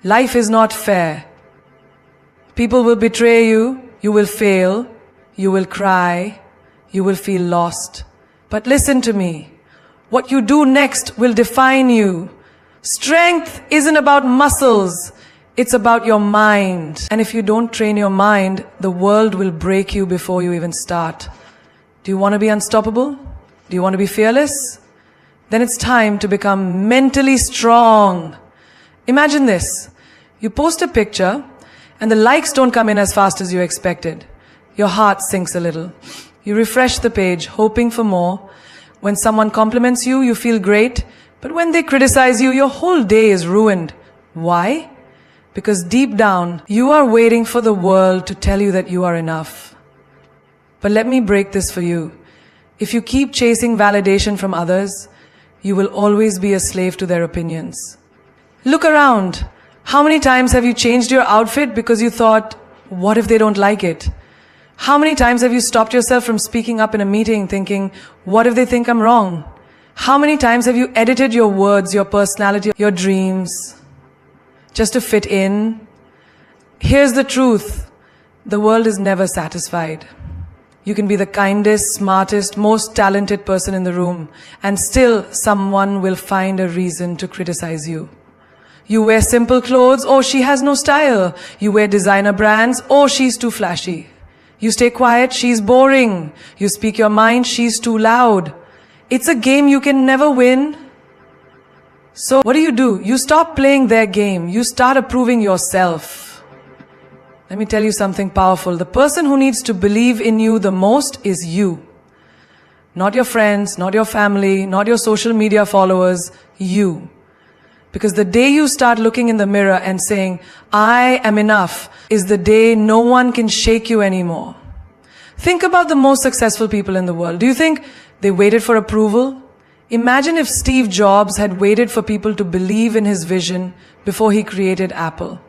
Life is not fair. People will betray you, you will fail, you will cry, you will feel lost. But listen to me. What you do next will define you. Strength isn't about muscles. It's about your mind. And if you don't train your mind, the world will break you before you even start. Do you want to be unstoppable? Do you want to be fearless? Then it's time to become mentally strong. Imagine this. You post a picture and the likes don't come in as fast as you expected. Your heart sinks a little. You refresh the page, hoping for more. When someone compliments you, you feel great. But when they criticize you, your whole day is ruined. Why? Because deep down, you are waiting for the world to tell you that you are enough. But let me break this for you. If you keep chasing validation from others, you will always be a slave to their opinions. Look around. How many times have you changed your outfit because you thought, what if they don't like it? How many times have you stopped yourself from speaking up in a meeting thinking, what if they think I'm wrong? How many times have you edited your words, your personality, your dreams, just to fit in? Here's the truth. The world is never satisfied. You can be the kindest, smartest, most talented person in the room, and still someone will find a reason to criticize you. You wear simple clothes, oh, she has no style. You wear designer brands, oh, she's too flashy. You stay quiet, she's boring. You speak your mind, she's too loud. It's a game you can never win. So what do? You stop playing their game. You start approving yourself. Let me tell you something powerful. The person who needs to believe in you the most is you. Not your friends, not your family, not your social media followers, you. Because the day you start looking in the mirror and saying, I am enough, is the day no one can shake you anymore. Think about the most successful people in the world. Do you think they waited for approval? Imagine if Steve Jobs had waited for people to believe in his vision before he created Apple.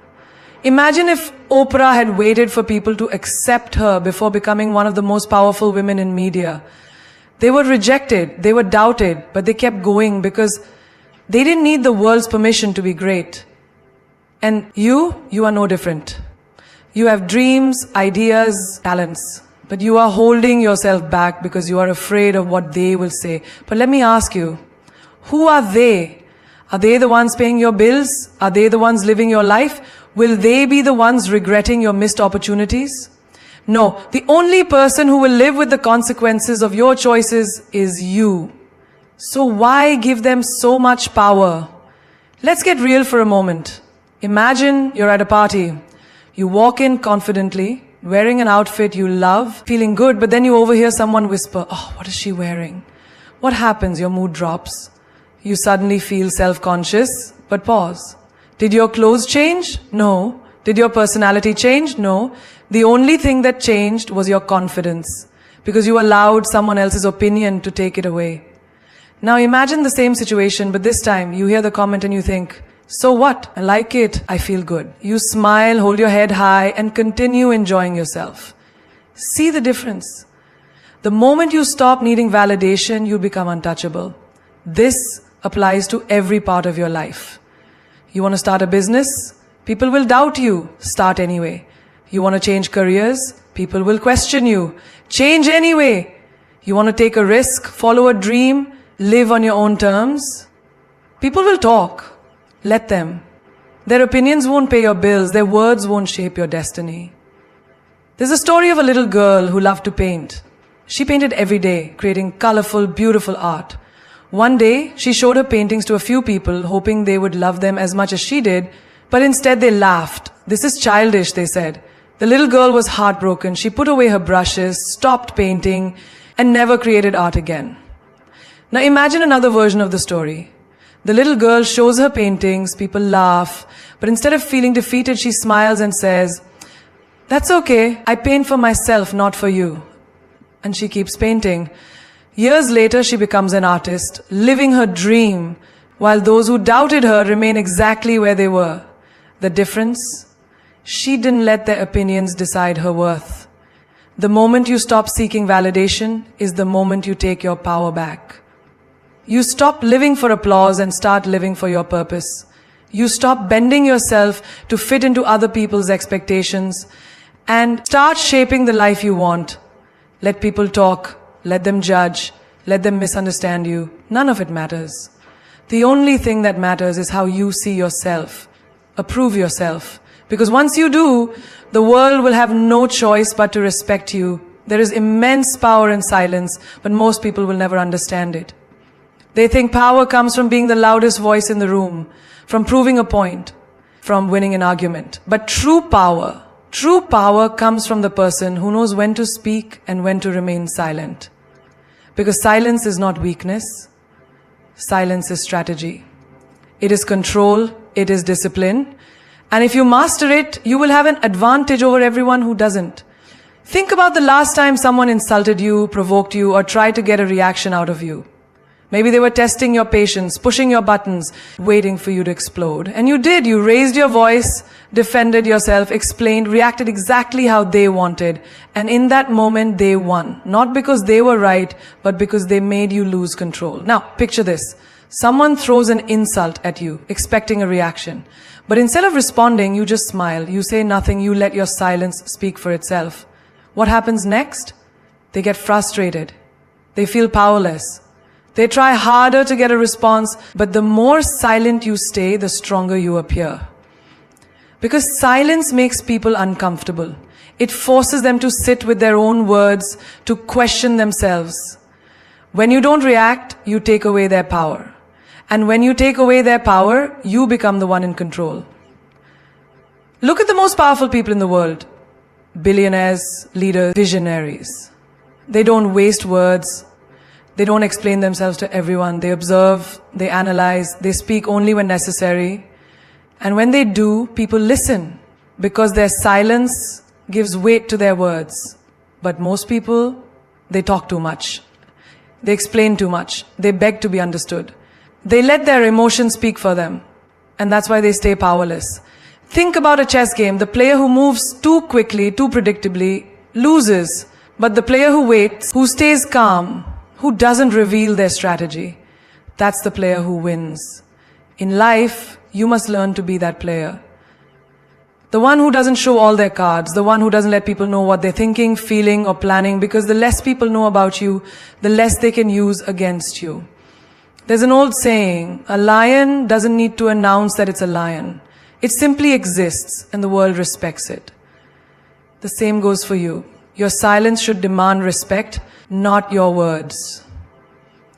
Imagine if Oprah had waited for people to accept her before becoming one of the most powerful women in media. They were rejected, they were doubted, but they kept going because they didn't need the world's permission to be great. And you are no different. You have dreams, ideas, talents, but you are holding yourself back because you are afraid of what they will say. But let me ask you, who are they? Are they the ones paying your bills? Are they the ones living your life? Will they be the ones regretting your missed opportunities? No, the only person who will live with the consequences of your choices is you. So why give them so much power? Let's get real for a moment. Imagine you're at a party. You walk in confidently, wearing an outfit you love, feeling good, but then you overhear someone whisper, oh, what is she wearing? What happens? Your mood drops. You suddenly feel self-conscious, but pause. Did your clothes change? No. Did your personality change? No. The only thing that changed was your confidence, because you allowed someone else's opinion to take it away. Now imagine the same situation, but this time you hear the comment and you think, so what? I like it. I feel good. You smile, hold your head high, and continue enjoying yourself. See the difference. The moment you stop needing validation, you become untouchable. This applies to every part of your life. You want to start a business? People will doubt you. Start anyway. You want to change careers? People will question you. Change anyway. You want to take a risk, follow a dream, live on your own terms? People will talk. Let them. Their opinions won't pay your bills. Their words won't shape your destiny. There's a story of a little girl who loved to paint. She painted every day, creating colorful, beautiful art. One day, she showed her paintings to a few people, hoping they would love them as much as she did, but instead they laughed. This is childish, they said. The little girl was heartbroken. She put away her brushes, stopped painting, and never created art again. Now imagine another version of the story. The little girl shows her paintings, people laugh, but instead of feeling defeated, she smiles and says, that's okay, I paint for myself, not for you. And she keeps painting. Years later, she becomes an artist, living her dream, while those who doubted her remain exactly where they were. The difference? She didn't let their opinions decide her worth. The moment you stop seeking validation is the moment you take your power back. You stop living for applause and start living for your purpose. You stop bending yourself to fit into other people's expectations and start shaping the life you want. Let people talk, let them judge, let them misunderstand you. None of it matters. The only thing that matters is how you see yourself. Approve yourself. Because once you do, the world will have no choice but to respect you. There is immense power in silence, but most people will never understand it. They think power comes from being the loudest voice in the room, from proving a point, from winning an argument. But true power comes from the person who knows when to speak and when to remain silent. Because silence is not weakness. Silence is strategy. It is control. It is discipline. And if you master it, you will have an advantage over everyone who doesn't. Think about the last time someone insulted you, provoked you, or tried to get a reaction out of you. Maybe they were testing your patience, pushing your buttons, waiting for you to explode. And you did. You raised your voice, defended yourself, explained, reacted exactly how they wanted. And in that moment, they won. Not because they were right, but because they made you lose control. Now, picture this. Someone throws an insult at you, expecting a reaction. But instead of responding, you just smile. You say nothing. You let your silence speak for itself. What happens next? They get frustrated. They feel powerless. They try harder to get a response, but the more silent you stay, the stronger you appear. Because silence makes people uncomfortable. It forces them to sit with their own words, to question themselves. When you don't react, you take away their power. And when you take away their power, you become the one in control. Look at the most powerful people in the world. Billionaires, leaders, visionaries. They don't waste words. They don't explain themselves to everyone. They observe, they analyze, they speak only when necessary. And when they do, people listen because their silence gives weight to their words. But most people, they talk too much. They explain too much. They beg to be understood. They let their emotions speak for them. And that's why they stay powerless. Think about a chess game. The player who moves too quickly, too predictably, loses. But the player who waits, who stays calm, who doesn't reveal their strategy, that's the player who wins. In life, you must learn to be that player. The one who doesn't show all their cards, the one who doesn't let people know what they're thinking, feeling, or planning, because the less people know about you, the less they can use against you. There's an old saying, a lion doesn't need to announce that it's a lion. It simply exists, and the world respects it. The same goes for you. Your silence should demand respect, not your words.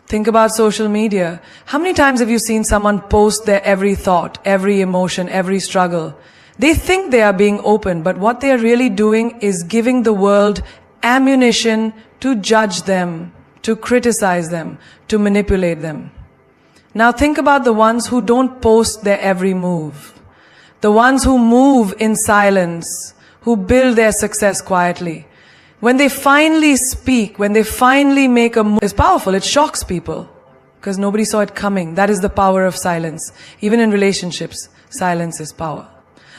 Think about social media. How many times have you seen someone post their every thought, every emotion, every struggle? They think they are being open, but what they are really doing is giving the world ammunition to judge them, to criticize them, to manipulate them. Now think about the ones who don't post their every move. The ones who move in silence, who build their success quietly. When they finally speak, when they finally make a move, it's powerful. It shocks people because nobody saw it coming. That is the power of silence. Even in relationships, silence is power.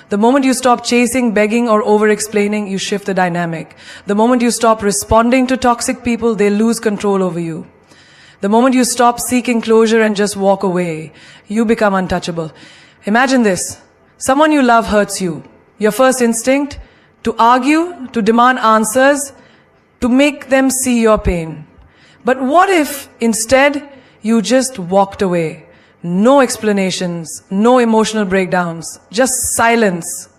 The moment you stop chasing, begging, or over-explaining, you shift the dynamic. The moment you stop responding to toxic people, they lose control over you. The moment you stop seeking closure and just walk away, you become untouchable. Imagine this. Someone you love hurts you. Your first instinct? To argue, to demand answers, to make them see your pain. But what if instead you just walked away? No explanations, no emotional breakdowns, just silence.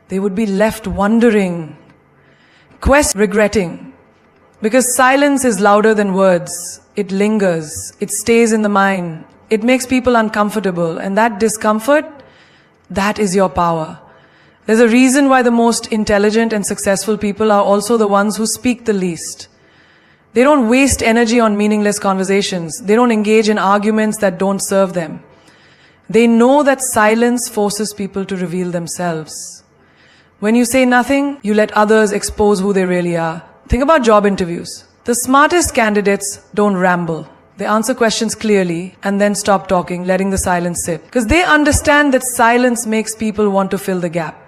They would be left wondering, regretting. Because silence is louder than words. It lingers. It stays in the mind. It makes people uncomfortable. And that discomfort, that is your power. There's a reason why the most intelligent and successful people are also the ones who speak the least. They don't waste energy on meaningless conversations. They don't engage in arguments that don't serve them. They know that silence forces people to reveal themselves. When you say nothing, you let others expose who they really are. Think about job interviews. The smartest candidates don't ramble. They answer questions clearly and then stop talking, letting the silence sit. Because they understand that silence makes people want to fill the gap.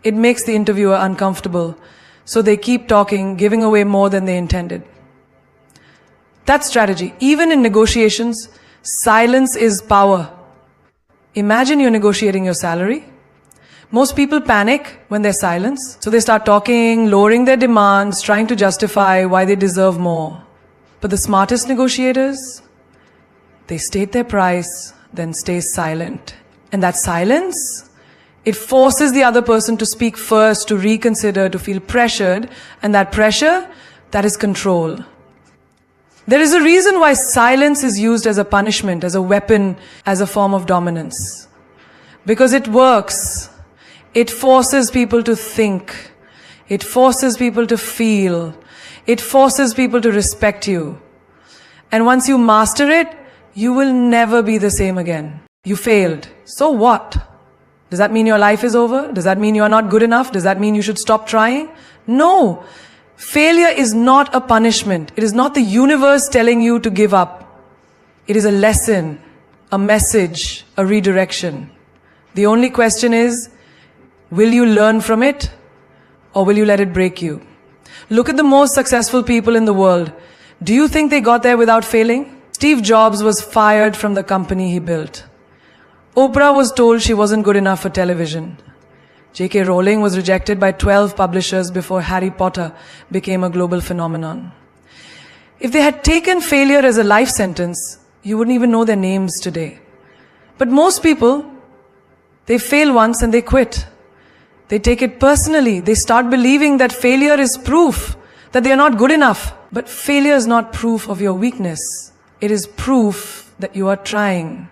It makes the interviewer uncomfortable. So they keep talking, giving away more than they intended. That's strategy. Even in negotiations, silence is power. Imagine you're negotiating your salary. Most people panic when there's silence. So they start talking, lowering their demands, trying to justify why they deserve more. But the smartest negotiators, they state their price, then stay silent. And that silence, it forces the other person to speak first, to reconsider, to feel pressured. And that pressure, that is control. There is a reason why silence is used as a punishment, as a weapon, as a form of dominance. Because it works. It forces people to think. It forces people to feel. It forces people to respect you. And once you master it, you will never be the same again. You failed. So what? Does that mean your life is over? Does that mean you are not good enough? Does that mean you should stop trying? No. Failure is not a punishment. It is not the universe telling you to give up. It is a lesson, a message, a redirection. The only question is, will you learn from it or will you let it break you? Look at the most successful people in the world. Do you think they got there without failing? Steve Jobs was fired from the company he built. Oprah was told she wasn't good enough for television. J.K. Rowling was rejected by 12 publishers before Harry Potter became a global phenomenon. If they had taken failure as a life sentence, you wouldn't even know their names today. But most people, they fail once and they quit. They take it personally. They start believing that failure is proof that they are not good enough. But failure is not proof of your weakness. It is proof that you are trying.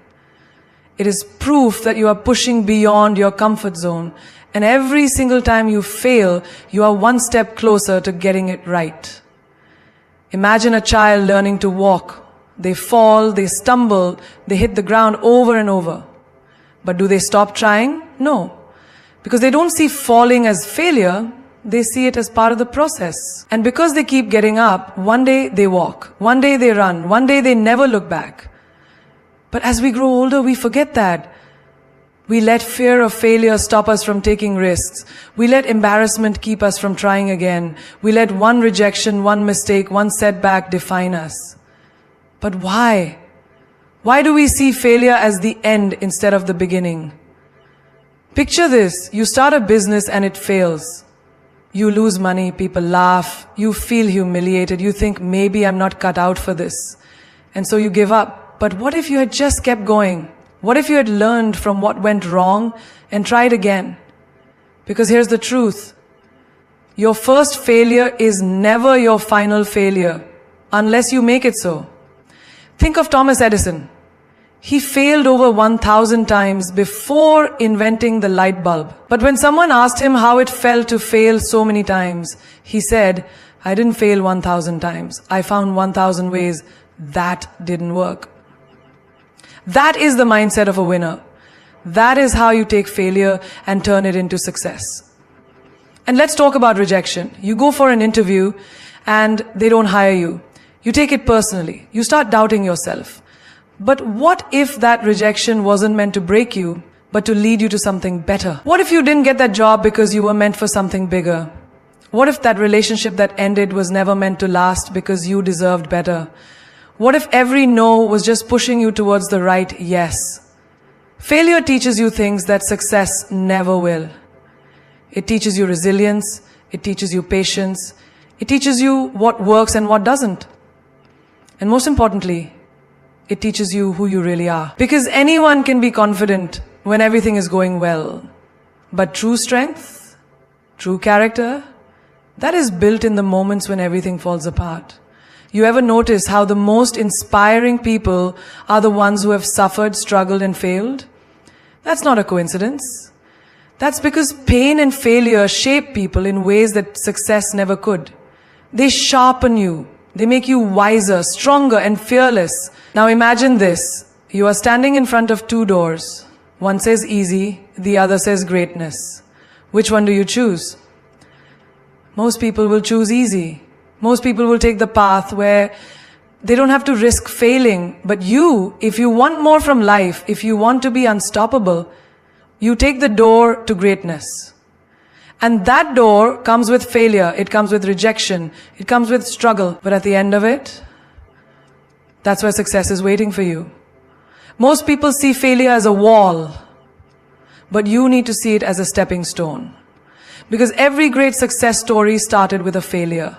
It is proof that you are pushing beyond your comfort zone. And every single time you fail, you are one step closer to getting it right. Imagine a child learning to walk. They fall, they stumble, they hit the ground over and over. But do they stop trying? No. Because they don't see falling as failure, they see it as part of the process. And because they keep getting up, one day they walk, one day they run, one day they never look back. But as we grow older, we forget that. We let fear of failure stop us from taking risks. We let embarrassment keep us from trying again. We let one rejection, one mistake, one setback define us. But why? Why do we see failure as the end instead of the beginning? Picture this. You start a business and it fails. You lose money, people laugh, you feel humiliated, you think maybe I'm not cut out for this. And so you give up. But what if you had just kept going? What if you had learned from what went wrong and tried again? Because here's the truth. Your first failure is never your final failure, unless you make it so. Think of Thomas Edison. He failed over 1,000 times before inventing the light bulb. But when someone asked him how it felt to fail so many times, he said, I didn't fail 1,000 times. I found 1,000 ways. That didn't work. That is the mindset of a winner. That is how you take failure and turn it into success. And let's talk about rejection. You go for an interview and they don't hire you. You take it personally. You start doubting yourself. But what if that rejection wasn't meant to break you, but to lead you to something better? What if you didn't get that job because you were meant for something bigger? What if that relationship that ended was never meant to last because you deserved better? What if every no was just pushing you towards the right yes? Failure teaches you things that success never will. It teaches you resilience. It teaches you patience. It teaches you what works and what doesn't. And most importantly, it teaches you who you really are. Because anyone can be confident when everything is going well. But true strength, true character, that is built in the moments when everything falls apart. You ever notice how the most inspiring people are the ones who have suffered, struggled, and failed? That's not a coincidence. That's because pain and failure shape people in ways that success never could. They sharpen you. They make you wiser, stronger, and fearless. Now imagine this. You are standing in front of two doors. One says easy, the other says greatness. Which one do you choose? Most people will choose easy. Most people will take the path where they don't have to risk failing. But you, if you want more from life, if you want to be unstoppable, you take the door to greatness. And that door comes with failure. It comes with rejection. It comes with struggle. But at the end of it, that's where success is waiting for you. Most people see failure as a wall, but you need to see it as a stepping stone. Because every great success story started with a failure.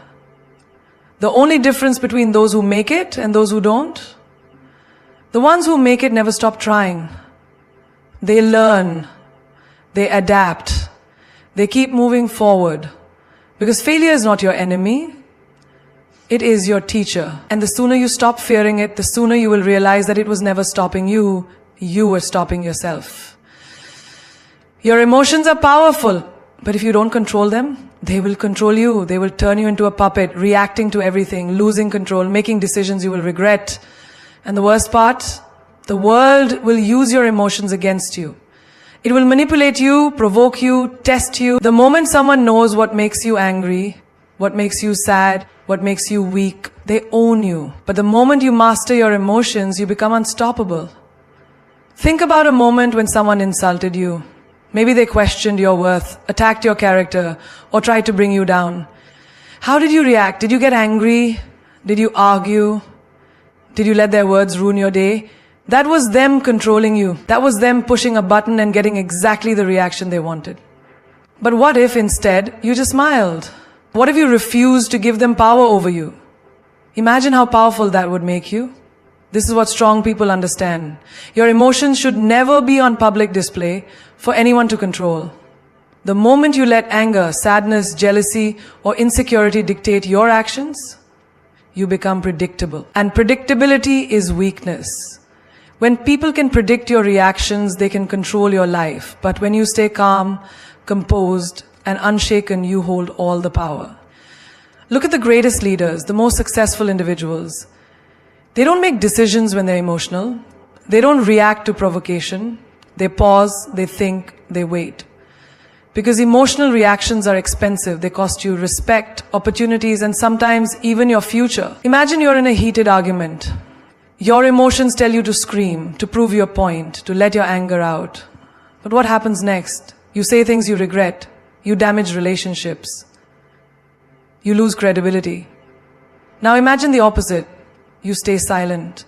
The only difference between those who make it and those who don't, the ones who make it never stop trying. They learn, they adapt, they keep moving forward. Because failure is not your enemy, it is your teacher. And the sooner you stop fearing it, the sooner you will realize that it was never stopping you, you were stopping yourself. Your emotions are powerful, but if you don't control them, they will control you. They will turn you into a puppet, reacting to everything, losing control, making decisions you will regret. And the worst part, the world will use your emotions against you. It will manipulate you, provoke you, test you. The moment someone knows what makes you angry, what makes you sad, what makes you weak, they own you. But the moment you master your emotions, you become unstoppable. Think about a moment when someone insulted you. Maybe they questioned your worth, attacked your character, or tried to bring you down. How did you react? Did you get angry? Did you argue? Did you let their words ruin your day? That was them controlling you. That was them pushing a button and getting exactly the reaction they wanted. But what if instead you just smiled? What if you refused to give them power over you? Imagine how powerful that would make you. This is what strong people understand. Your emotions should never be on public display for anyone to control. The moment you let anger, sadness, jealousy, or insecurity dictate your actions, you become predictable. And predictability is weakness. When people can predict your reactions, they can control your life. But when you stay calm, composed, and unshaken, you hold all the power. Look at the greatest leaders, the most successful individuals. They don't make decisions when they're emotional. They don't react to provocation. They pause, they think, they wait. Because emotional reactions are expensive. They cost you respect, opportunities, and sometimes even your future. Imagine you're in a heated argument. Your emotions tell you to scream, to prove your point, to let your anger out. But what happens next? You say things you regret. You damage relationships. You lose credibility. Now imagine the opposite. You stay silent.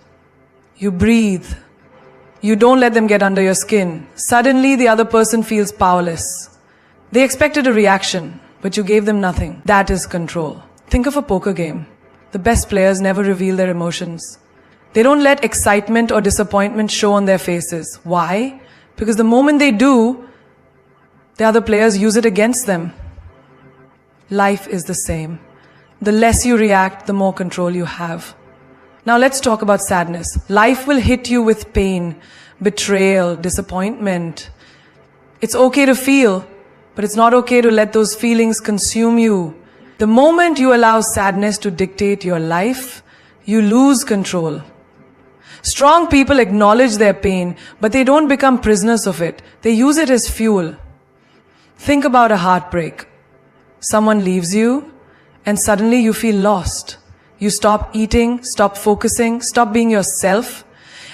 You breathe. You don't let them get under your skin. Suddenly, the other person feels powerless. They expected a reaction, but you gave them nothing. That is control. Think of a poker game. The best players never reveal their emotions. They don't let excitement or disappointment show on their faces. Why? Because the moment they do, the other players use it against them. Life is the same. The less you react, the more control you have. Now let's talk about sadness. Life will hit you with pain, betrayal, disappointment. It's okay to feel, but it's not okay to let those feelings consume you. The moment you allow sadness to dictate your life, you lose control. Strong people acknowledge their pain, but they don't become prisoners of it. They use it as fuel. Think about a heartbreak. Someone leaves you, and suddenly you feel lost. You stop eating, stop focusing, stop being yourself.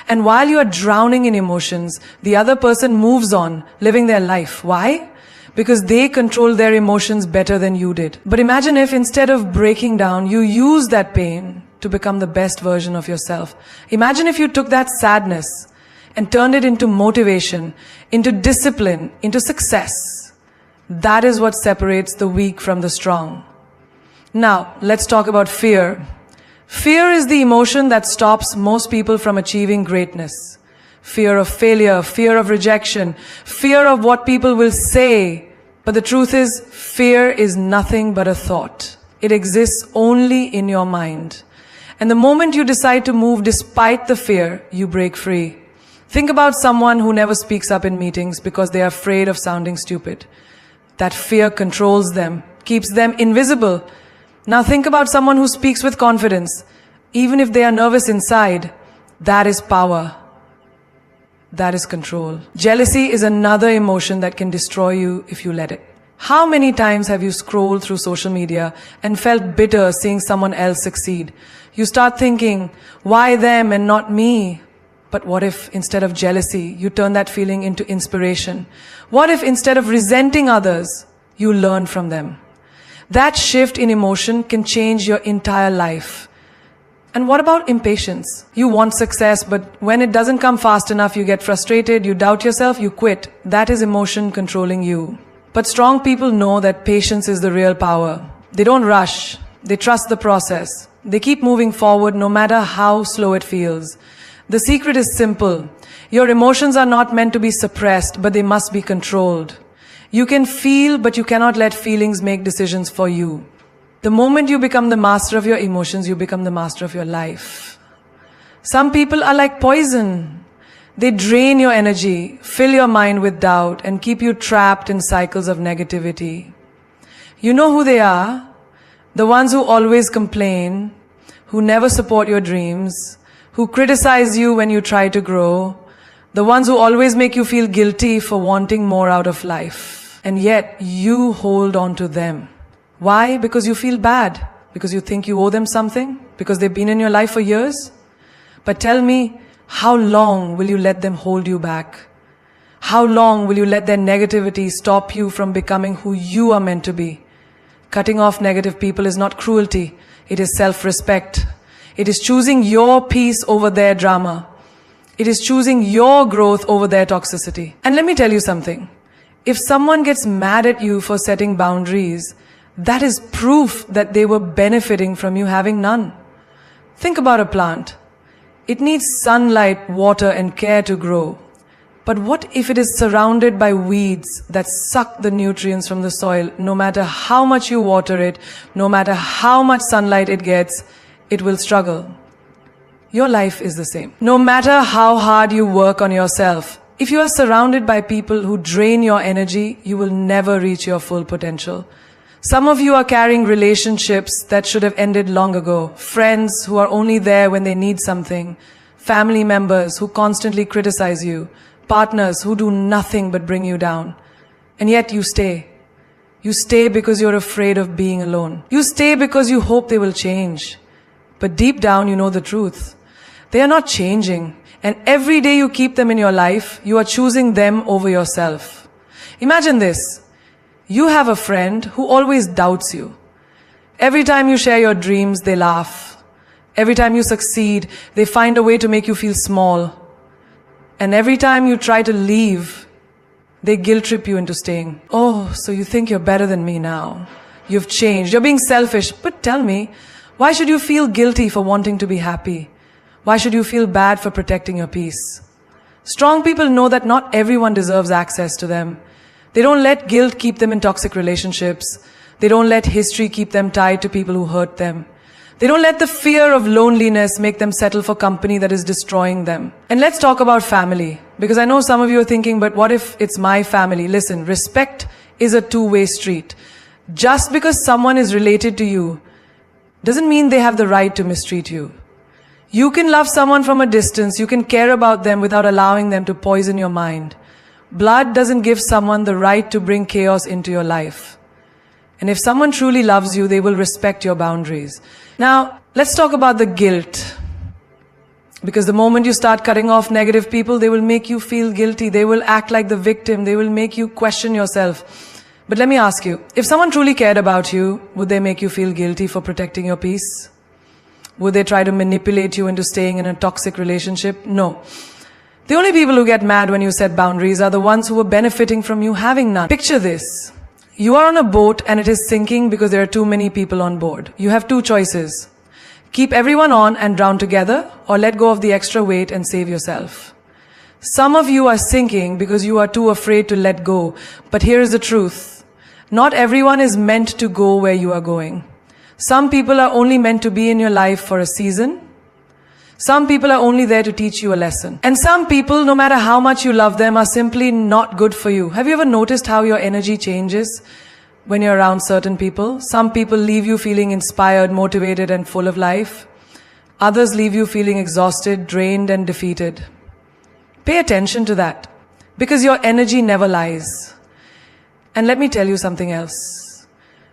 And while you are drowning in emotions, the other person moves on, living their life. Why? Because they control their emotions better than you did. But imagine if instead of breaking down, you use that pain to become the best version of yourself. Imagine if you took that sadness and turned it into motivation, into discipline, into success. That is what separates the weak from the strong. Now, let's talk about fear. Fear is the emotion that stops most people from achieving greatness. Fear of failure, fear of rejection, fear of what people will say. But the truth is, fear is nothing but a thought. It exists only in your mind. And the moment you decide to move despite the fear, you break free. Think about someone who never speaks up in meetings because they are afraid of sounding stupid. That fear controls them, keeps them invisible. Now think about someone who speaks with confidence. Even if they are nervous inside, that is power. That is control. Jealousy is another emotion that can destroy you if you let it. How many times have you scrolled through social media and felt bitter seeing someone else succeed? You start thinking, why them and not me? But what if instead of jealousy, you turn that feeling into inspiration? What if instead of resenting others, you learn from them? That shift in emotion can change your entire life. And what about impatience? You want success, but when it doesn't come fast enough, you get frustrated, you doubt yourself, you quit. That is emotion controlling you. But strong people know that patience is the real power. They don't rush. They trust the process. They keep moving forward no matter how slow it feels. The secret is simple. Your emotions are not meant to be suppressed, but they must be controlled. You can feel, but you cannot let feelings make decisions for you. The moment you become the master of your emotions, you become the master of your life. Some people are like poison. They drain your energy, fill your mind with doubt, and keep you trapped in cycles of negativity. You know who they are? The ones who always complain, who never support your dreams, who criticize you when you try to grow, the ones who always make you feel guilty for wanting more out of life. And yet, you hold on to them. Why? Because you feel bad. Because you think you owe them something. Because they've been in your life for years. But tell me, how long will you let them hold you back? How long will you let their negativity stop you from becoming who you are meant to be? Cutting off negative people is not cruelty. It is self-respect. It is choosing your peace over their drama. It is choosing your growth over their toxicity. And let me tell you something. If someone gets mad at you for setting boundaries, that is proof that they were benefiting from you having none. Think about a plant. It needs sunlight, water, and care to grow. But what if it is surrounded by weeds that suck the nutrients from the soil? No matter how much you water it, no matter how much sunlight it gets, it will struggle. Your life is the same. No matter how hard you work on yourself, if you are surrounded by people who drain your energy, you will never reach your full potential. Some of you are carrying relationships that should have ended long ago. Friends who are only there when they need something. Family members who constantly criticize you. Partners who do nothing but bring you down. And yet you stay. You stay because you're afraid of being alone. You stay because you hope they will change. But deep down you know the truth. They are not changing. And every day you keep them in your life, you are choosing them over yourself. Imagine this. You have a friend who always doubts you. Every time you share your dreams, they laugh. Every time you succeed, they find a way to make you feel small. And every time you try to leave, they guilt trip you into staying. Oh, so you think you're better than me now. You've changed. You're being selfish. But tell me, why should you feel guilty for wanting to be happy? Why should you feel bad for protecting your peace? Strong people know that not everyone deserves access to them. They don't let guilt keep them in toxic relationships. They don't let history keep them tied to people who hurt them. They don't let the fear of loneliness make them settle for company that is destroying them. And let's talk about family. Because I know some of you are thinking, but what if it's my family? Listen, respect is a two-way street. Just because someone is related to you doesn't mean they have the right to mistreat you. You can love someone from a distance. You can care about them without allowing them to poison your mind. Blood doesn't give someone the right to bring chaos into your life. And if someone truly loves you, they will respect your boundaries. Now, let's talk about the guilt. Because the moment you start cutting off negative people, they will make you feel guilty. They will act like the victim. They will make you question yourself. But let me ask you, if someone truly cared about you, would they make you feel guilty for protecting your peace? Would they try to manipulate you into staying in a toxic relationship? No. The only people who get mad when you set boundaries are the ones who are benefiting from you having none. Picture this. You are on a boat and it is sinking because there are too many people on board. You have two choices. Keep everyone on and drown together, or let go of the extra weight and save yourself. Some of you are sinking because you are too afraid to let go. But here is the truth. Not everyone is meant to go where you are going. Some people are only meant to be in your life for a season. Some people are only there to teach you a lesson. And some people, no matter how much you love them, are simply not good for you. Have you ever noticed how your energy changes when you're around certain people? Some people leave you feeling inspired, motivated, and full of life. Others leave you feeling exhausted, drained, and defeated. Pay attention to that, because your energy never lies. And let me tell you something else.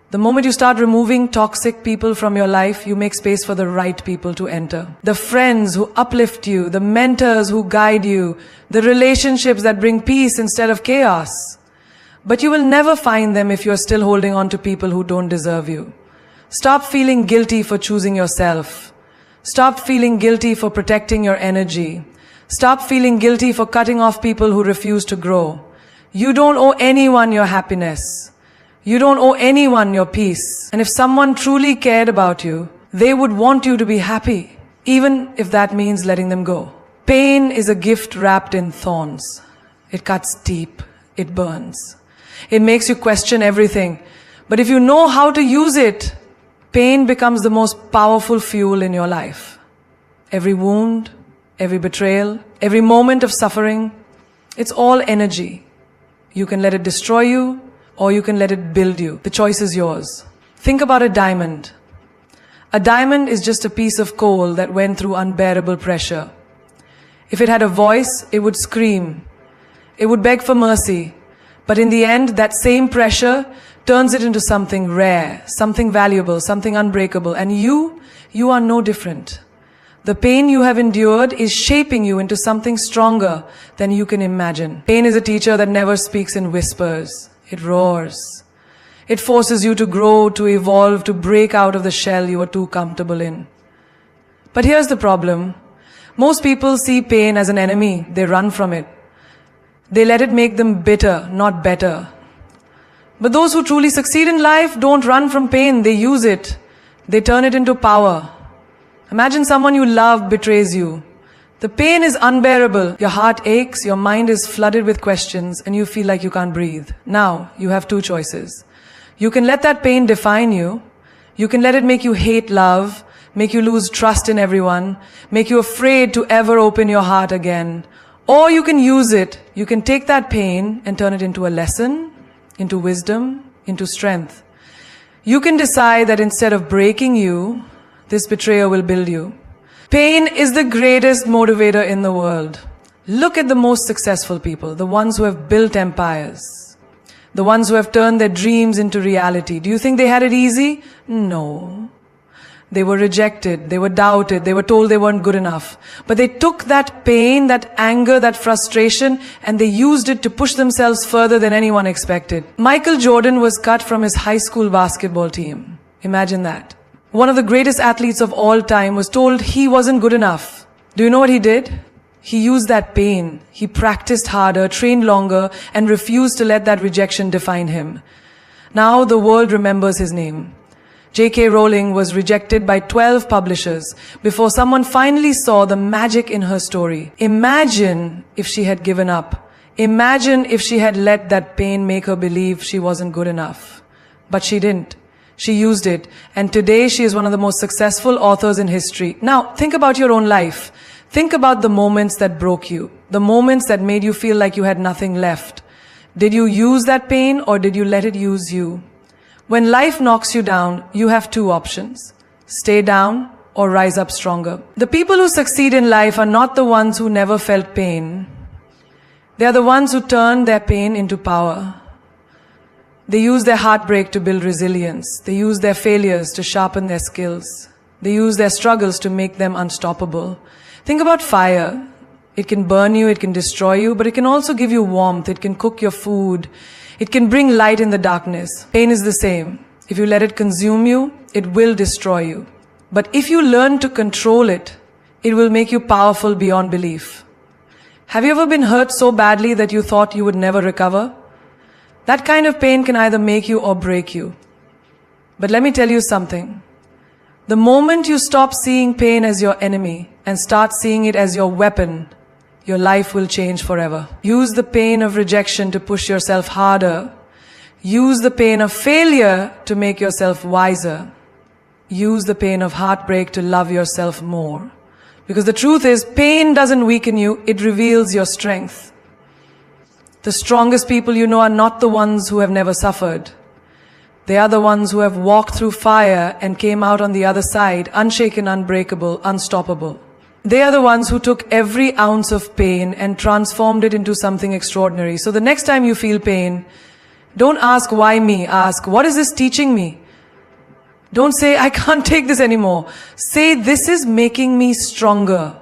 The moment you start removing toxic people from your life, you make space for the right people to enter. The friends who uplift you, the mentors who guide you, the relationships that bring peace instead of chaos. But you will never find them if you're still holding on to people who don't deserve you. Stop feeling guilty for choosing yourself. Stop feeling guilty for protecting your energy. Stop feeling guilty for cutting off people who refuse to grow. You don't owe anyone your happiness. You don't owe anyone your peace. And if someone truly cared about you, they would want you to be happy, even if that means letting them go. Pain is a gift wrapped in thorns. It cuts deep. It burns. It makes you question everything. But if you know how to use it, pain becomes the most powerful fuel in your life. Every wound, every betrayal, every moment of suffering, it's all energy. You can let it destroy you, or you can let it build you. The choice is yours. Think about a diamond. A diamond is just a piece of coal that went through unbearable pressure. If it had a voice, it would scream. It would beg for mercy. But in the end, that same pressure turns it into something rare, something valuable, something unbreakable. And you are no different. The pain you have endured is shaping you into something stronger than you can imagine. Pain is a teacher that never speaks in whispers. It roars. It forces you to grow, to evolve, to break out of the shell you are too comfortable in. But here's the problem. Most people see pain as an enemy. They run from it. They let it make them bitter, not better. But those who truly succeed in life don't run from pain. They use it. They turn it into power. Imagine someone you love betrays you. The pain is unbearable. Your heart aches, your mind is flooded with questions, and you feel like you can't breathe. Now, you have two choices. You can let that pain define you. You can let it make you hate love, make you lose trust in everyone, make you afraid to ever open your heart again. Or you can use it. You can take that pain and turn it into a lesson, into wisdom, into strength. You can decide that instead of breaking you, this betrayer will build you. Pain is the greatest motivator in the world. Look at the most successful people, the ones who have built empires, the ones who have turned their dreams into reality. Do you think they had it easy? No. They were rejected, they were doubted, they were told they weren't good enough. But they took that pain, that anger, that frustration, and they used it to push themselves further than anyone expected. Michael Jordan was cut from his high school basketball team. Imagine that. One of the greatest athletes of all time was told he wasn't good enough. Do you know what he did? He used that pain. He practiced harder, trained longer, and refused to let that rejection define him. Now the world remembers his name. J.K. Rowling was rejected by 12 publishers before someone finally saw the magic in her story. Imagine if she had given up. Imagine if she had let that pain make her believe she wasn't good enough. But she didn't. She used it, and today she is one of the most successful authors in history. Now, think about your own life. Think about the moments that broke you, the moments that made you feel like you had nothing left. Did you use that pain, or did you let it use you? When life knocks you down, you have two options. Stay down or rise up stronger. The people who succeed in life are not the ones who never felt pain. They are the ones who turn their pain into power. They use their heartbreak to build resilience. They use their failures to sharpen their skills. They use their struggles to make them unstoppable. Think about fire. It can burn you, it can destroy you, but it can also give you warmth. It can cook your food. It can bring light in the darkness. Pain is the same. If you let it consume you, it will destroy you. But if you learn to control it, it will make you powerful beyond belief. Have you ever been hurt so badly that you thought you would never recover? That kind of pain can either make you or break you. But let me tell you something. The moment you stop seeing pain as your enemy and start seeing it as your weapon, your life will change forever. Use the pain of rejection to push yourself harder. Use the pain of failure to make yourself wiser. Use the pain of heartbreak to love yourself more. Because the truth is, pain doesn't weaken you, it reveals your strength. The strongest people you know are not the ones who have never suffered. They are the ones who have walked through fire and came out on the other side, unshaken, unbreakable, unstoppable. They are the ones who took every ounce of pain and transformed it into something extraordinary. So the next time you feel pain, don't ask why me, ask what is this teaching me? Don't say I can't take this anymore. Say this is making me stronger.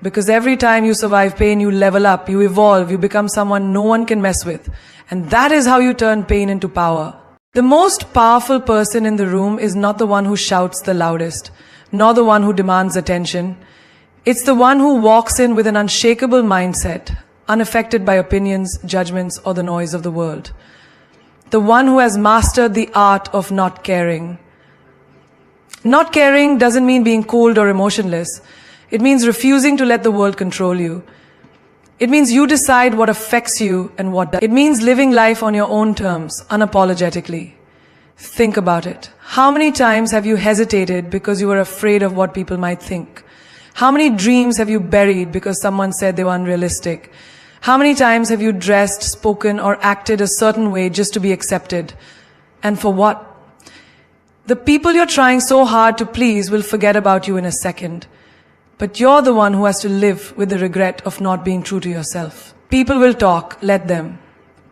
Because every time you survive pain, you level up, you evolve, you become someone no one can mess with. And that is how you turn pain into power. The most powerful person in the room is not the one who shouts the loudest, nor the one who demands attention. It's the one who walks in with an unshakable mindset, unaffected by opinions, judgments, or the noise of the world. The one who has mastered the art of not caring. Not caring doesn't mean being cold or emotionless. It means refusing to let the world control you. It means you decide what affects you and what doesn't. It means living life on your own terms, unapologetically. Think about it. How many times have you hesitated because you were afraid of what people might think? How many dreams have you buried because someone said they were unrealistic? How many times have you dressed, spoken, or acted a certain way just to be accepted? And for what? The people you're trying so hard to please will forget about you in a second. But you're the one who has to live with the regret of not being true to yourself. People will talk, let them.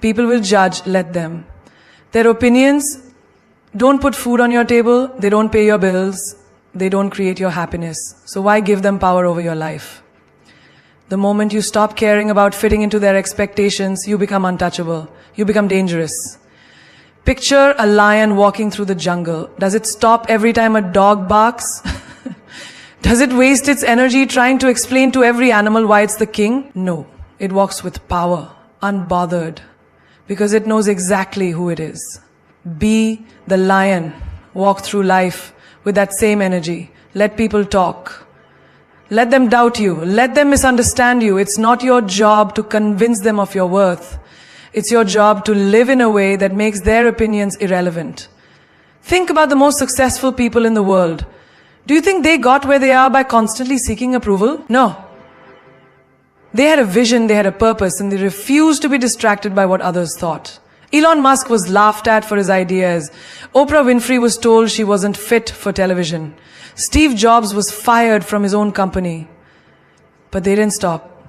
People will judge, let them. Their opinions don't put food on your table, they don't pay your bills, they don't create your happiness. So why give them power over your life? The moment you stop caring about fitting into their expectations, you become untouchable. You become dangerous. Picture a lion walking through the jungle. Does it stop every time a dog barks? Does it waste its energy trying to explain to every animal why it's the king? No. It walks with power, unbothered, because it knows exactly who it is. Be the lion. Walk through life with that same energy. Let people talk. Let them doubt you. Let them misunderstand you. It's not your job to convince them of your worth. It's your job to live in a way that makes their opinions irrelevant. Think about the most successful people in the world. Do you think they got where they are by constantly seeking approval? No. They had a vision, they had a purpose, and they refused to be distracted by what others thought. Elon Musk was laughed at for his ideas. Oprah Winfrey was told she wasn't fit for television. Steve Jobs was fired from his own company. But they didn't stop.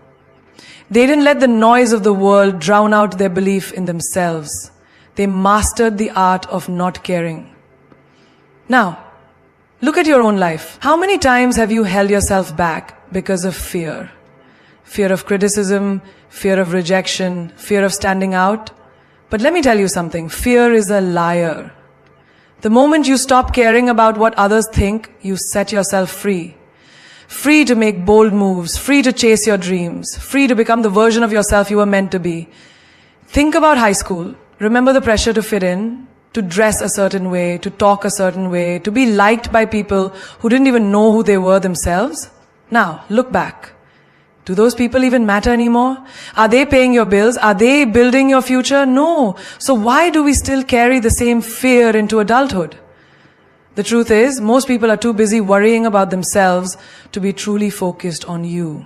They didn't let the noise of the world drown out their belief in themselves. They mastered the art of not caring. Now, look at your own life. How many times have you held yourself back because of fear? Fear of criticism, fear of rejection, fear of standing out. But let me tell you something, fear is a liar. The moment you stop caring about what others think, you set yourself free. Free to make bold moves, free to chase your dreams, free to become the version of yourself you were meant to be. Think about high school. Remember the pressure to fit in, to dress a certain way, to talk a certain way, to be liked by people who didn't even know who they were themselves? Now, look back. Do those people even matter anymore? Are they paying your bills? Are they building your future? No. So why do we still carry the same fear into adulthood? The truth is, most people are too busy worrying about themselves to be truly focused on you.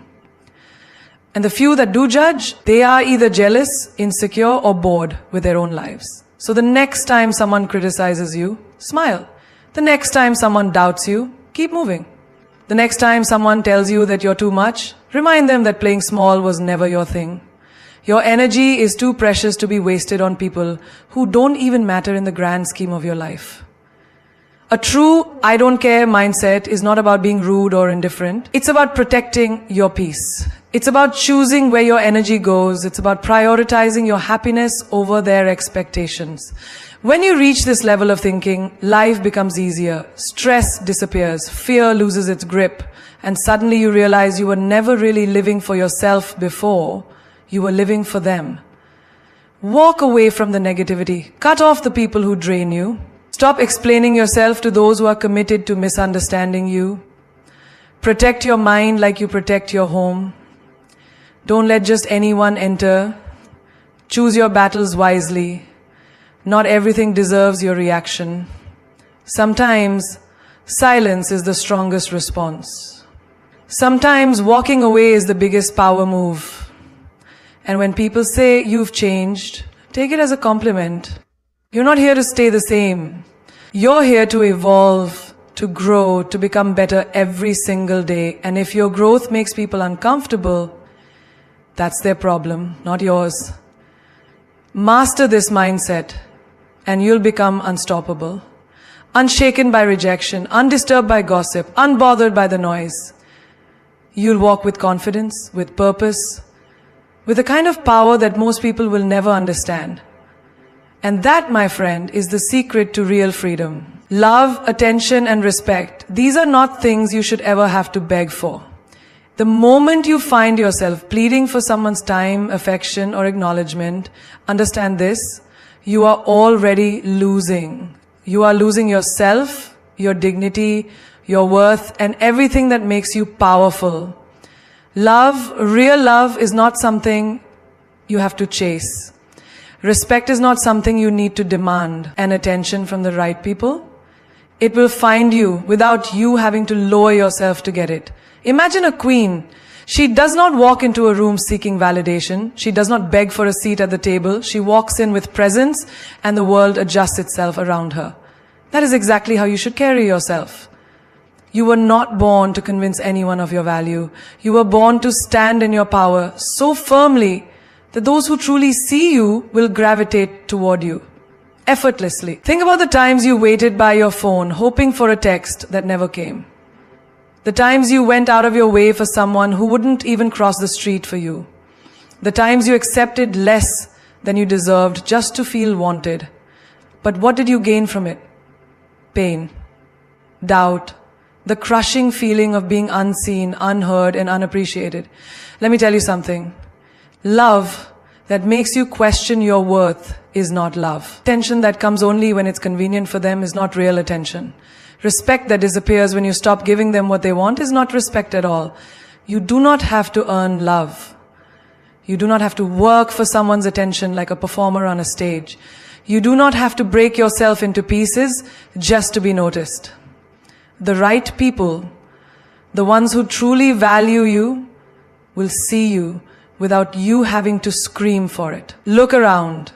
And the few that do judge, they are either jealous, insecure, or bored with their own lives. So the next time someone criticizes you, smile. The next time someone doubts you, keep moving. The next time someone tells you that you're too much, remind them that playing small was never your thing. Your energy is too precious to be wasted on people who don't even matter in the grand scheme of your life. A true I don't care mindset is not about being rude or indifferent. It's about protecting your peace. It's about choosing where your energy goes. It's about prioritizing your happiness over their expectations. When you reach this level of thinking, life becomes easier, stress disappears, fear loses its grip, and suddenly you realize you were never really living for yourself before, you were living for them. Walk away from the negativity. Cut off the people who drain you. Stop explaining yourself to those who are committed to misunderstanding you. Protect your mind like you protect your home. Don't let just anyone enter. Choose your battles wisely. Not everything deserves your reaction. Sometimes silence is the strongest response. Sometimes walking away is the biggest power move. And when people say you've changed, take it as a compliment. You're not here to stay the same. You're here to evolve, to grow, to become better every single day. And if your growth makes people uncomfortable, that's their problem, not yours. Master this mindset, and you'll become unstoppable. Unshaken by rejection, undisturbed by gossip, unbothered by the noise. You'll walk with confidence, with purpose, with a kind of power that most people will never understand. And that, my friend, is the secret to real freedom. Love, attention, and respect. These are not things you should ever have to beg for. The moment you find yourself pleading for someone's time, affection, or acknowledgement, understand this, you are already losing. You are losing yourself, your dignity, your worth, and everything that makes you powerful. Love, real love, is not something you have to chase. Respect is not something you need to demand. And attention from the right people, it will find you without you having to lower yourself to get it. Imagine a queen. She does not walk into a room seeking validation. She does not beg for a seat at the table. She walks in with presence and the world adjusts itself around her. That is exactly how you should carry yourself. You were not born to convince anyone of your value. You were born to stand in your power so firmly that those who truly see you will gravitate toward you. Effortlessly. Think about the times you waited by your phone, hoping for a text that never came. The times you went out of your way for someone who wouldn't even cross the street for you. The times you accepted less than you deserved just to feel wanted. But what did you gain from it? Pain, doubt, the crushing feeling of being unseen, unheard, and unappreciated. Let me tell you something. Love that makes you question your worth is not love. Attention that comes only when it's convenient for them is not real attention. Respect that disappears when you stop giving them what they want is not respect at all. You do not have to earn love. You do not have to work for someone's attention like a performer on a stage. You do not have to break yourself into pieces just to be noticed. The right people, the ones who truly value you, will see you without you having to scream for it. Look around.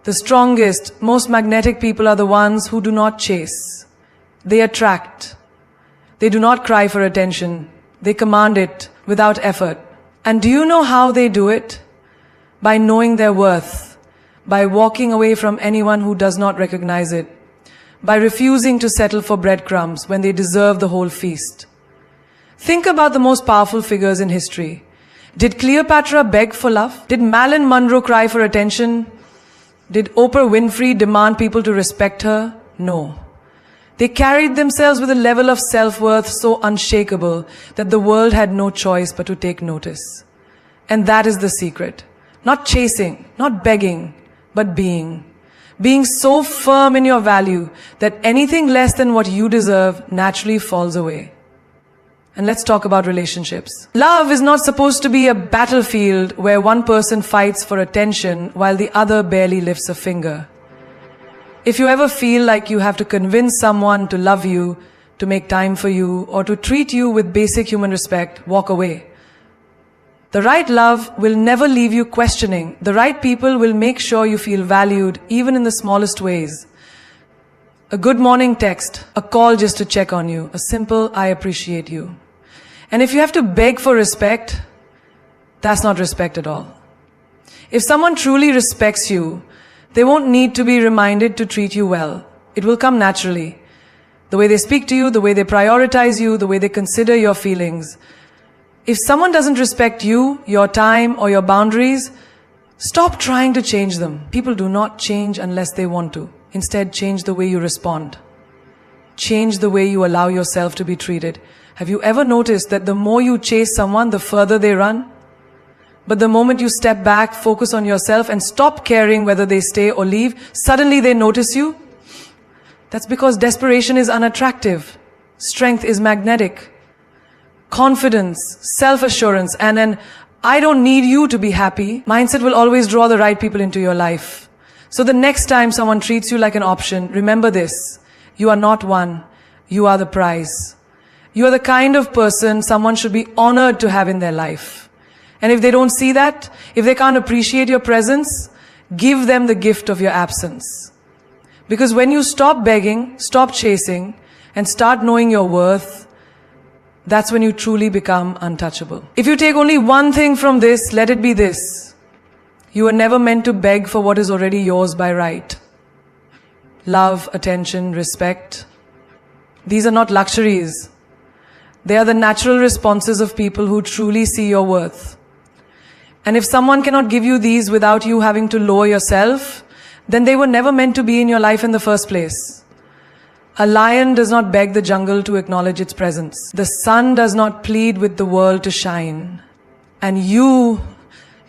The strongest, most magnetic people are the ones who do not chase. They attract. They do not cry for attention. They command it without effort. And do you know how they do it? By knowing their worth. By walking away from anyone who does not recognize it. By refusing to settle for breadcrumbs when they deserve the whole feast. Think about the most powerful figures in history. Did Cleopatra beg for love? Did Marilyn Monroe cry for attention? Did Oprah Winfrey demand people to respect her? No. They carried themselves with a level of self-worth so unshakable that the world had no choice but to take notice. And that is the secret. Not chasing, not begging, but being. Being so firm in your value that anything less than what you deserve naturally falls away. And let's talk about relationships. Love is not supposed to be a battlefield where one person fights for attention while the other barely lifts a finger. If you ever feel like you have to convince someone to love you, to make time for you, or to treat you with basic human respect, walk away. The right love will never leave you questioning. The right people will make sure you feel valued, even in the smallest ways. A good morning text, a call just to check on you, a simple "I appreciate you." And if you have to beg for respect, that's not respect at all. If someone truly respects you, they won't need to be reminded to treat you well. It will come naturally. The way they speak to you, the way they prioritize you, the way they consider your feelings. If someone doesn't respect you, your time, or your boundaries, stop trying to change them. People do not change unless they want to. Instead, change the way you respond. Change the way you allow yourself to be treated. Have you ever noticed that the more you chase someone, the further they run? But the moment you step back, focus on yourself, and stop caring whether they stay or leave, suddenly they notice you? That's because desperation is unattractive. Strength is magnetic. Confidence, self-assurance, and an "I don't need you to be happy" mindset will always draw the right people into your life. So the next time someone treats you like an option, remember this. You are not one. You are the prize. You are the kind of person someone should be honored to have in their life. And if they don't see that, if they can't appreciate your presence, give them the gift of your absence. Because when you stop begging, stop chasing, and start knowing your worth, that's when you truly become untouchable. If you take only one thing from this, let it be this. You were never meant to beg for what is already yours by right. Love, attention, respect. These are not luxuries. They are the natural responses of people who truly see your worth. And if someone cannot give you these without you having to lower yourself, then they were never meant to be in your life in the first place. A lion does not beg the jungle to acknowledge its presence. The sun does not plead with the world to shine. And you,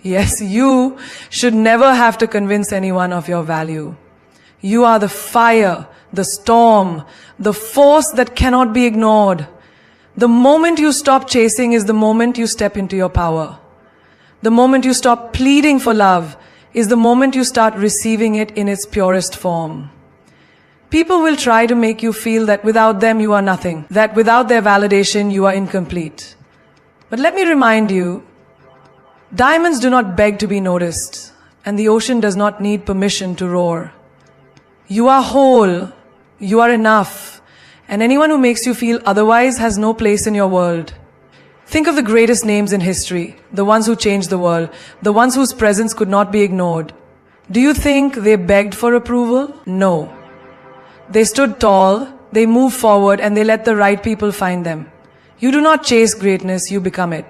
yes, you should never have to convince anyone of your value. You are the fire, the storm, the force that cannot be ignored. The moment you stop chasing is the moment you step into your power. The moment you stop pleading for love is the moment you start receiving it in its purest form. People will try to make you feel that without them you are nothing, that without their validation you are incomplete. But let me remind you, diamonds do not beg to be noticed, and the ocean does not need permission to roar. You are whole, you are enough, and anyone who makes you feel otherwise has no place in your world. Think of the greatest names in history, the ones who changed the world, the ones whose presence could not be ignored. Do you think they begged for approval? No. They stood tall, they moved forward, and they let the right people find them. You do not chase greatness, you become it.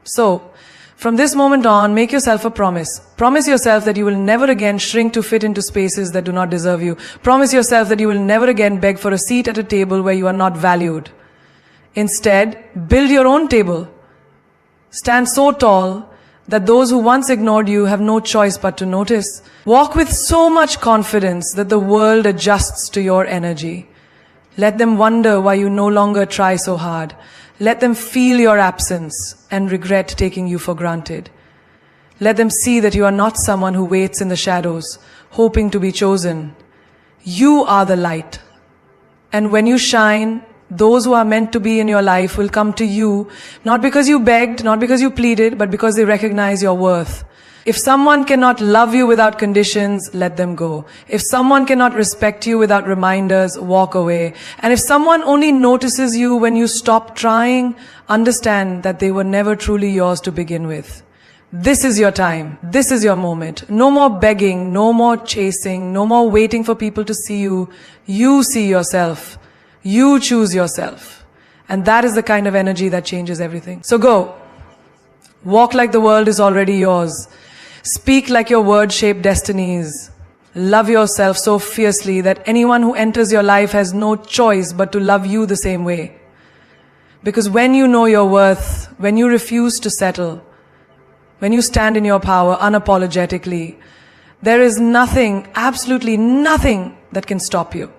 So, from this moment on, make yourself a promise. Promise yourself that you will never again shrink to fit into spaces that do not deserve you. Promise yourself that you will never again beg for a seat at a table where you are not valued. Instead, build your own table. Stand so tall that those who once ignored you have no choice but to notice. Walk with so much confidence that the world adjusts to your energy. Let them wonder why you no longer try so hard. Let them feel your absence and regret taking you for granted. Let them see that you are not someone who waits in the shadows, hoping to be chosen. You are the light. And when you shine, those who are meant to be in your life will come to you, not because you begged, not because you pleaded, but because they recognize your worth. If someone cannot love you without conditions, let them go. If someone cannot respect you without reminders, walk away. And if someone only notices you when you stop trying, understand that they were never truly yours to begin with. This is your time. This is your moment. No more begging, no more chasing, no more waiting for people to see you. You see yourself. You choose yourself. And that is the kind of energy that changes everything. So go. Walk like the world is already yours. Speak like your words shape destinies. Love yourself so fiercely that anyone who enters your life has no choice but to love you the same way. Because when you know your worth, when you refuse to settle, when you stand in your power unapologetically, there is nothing, absolutely nothing that can stop you.